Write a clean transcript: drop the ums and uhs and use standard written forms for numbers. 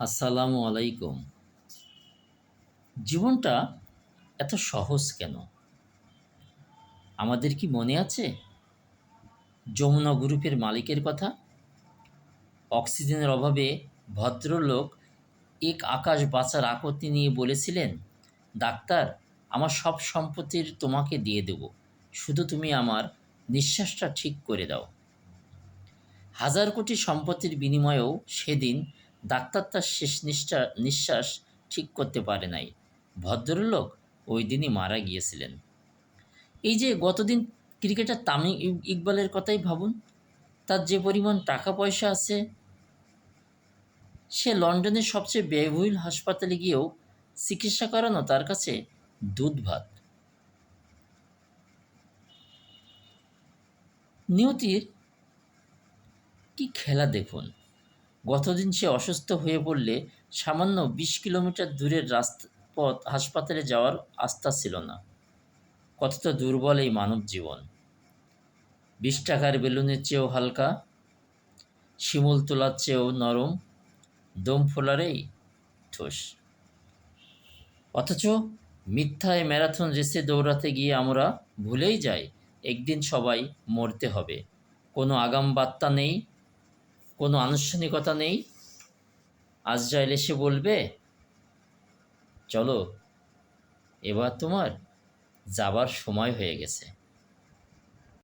আসসালামু আলাইকুম। জীবনটা এত সহজ কেন? আমাদের কি মনে আছে যমুনা গ্রুপের মালিকের কথা? অক্সিজেনের অভাবে ভদ্রলোক এক আকাশ বাঁচার আকুতি নিয়ে বলেছিলেন, ডাক্তার, আমার সব সম্পত্তির তোমাকে দিয়ে দেব, শুধু তুমি আমার নিঃশ্বাসটা ঠিক করে দাও। হাজার কোটি সম্পত্তির বিনিময়েও সেদিন ডাক্তার তার শেষ নিঃশ্বাস ঠিক করতে পারে নাই। ভদ্রলোক ওই দিনই মারা গিয়েছিলেন। এই যে গতদিন ক্রিকেটার তামিম ইকবালের কথাই ভাবুন। তার যে পরিমাণ টাকা পয়সা আছে, সে লন্ডনের সবচেয়ে ব্যয়বহুল হাসপাতালে গিয়েও চিকিৎসা করানো তার কাছে দুধ ভাত। নিয়তির কি খেলা দেখুন। গতদিন সে অসুস্থ হয়ে পড়লে সামান্য ২০ কিলোমিটার দূরের পথ হাসপাতালে যাওয়ার আস্থা ছিল না। কতটা দুর্বল এই মানব জীবন! ২০ টাকার বেলুনের চেয়েও হালকা, শিমুল তোলার চেয়েও নরম, দম ফোলারেই ঠোস। অথচ মিথ্যায় ম্যারাথন রেসে দৌড়াতে গিয়ে আমরা ভুলেই যাই একদিন সবাই মরতে হবে। কোনো আগাম বার্তা নেই, কোনো আনুষ্ঠানিকতা নেই। আজরাইল এসে বলবে, চলো, এবার তোমার যাবার সময় হয়ে গেছে।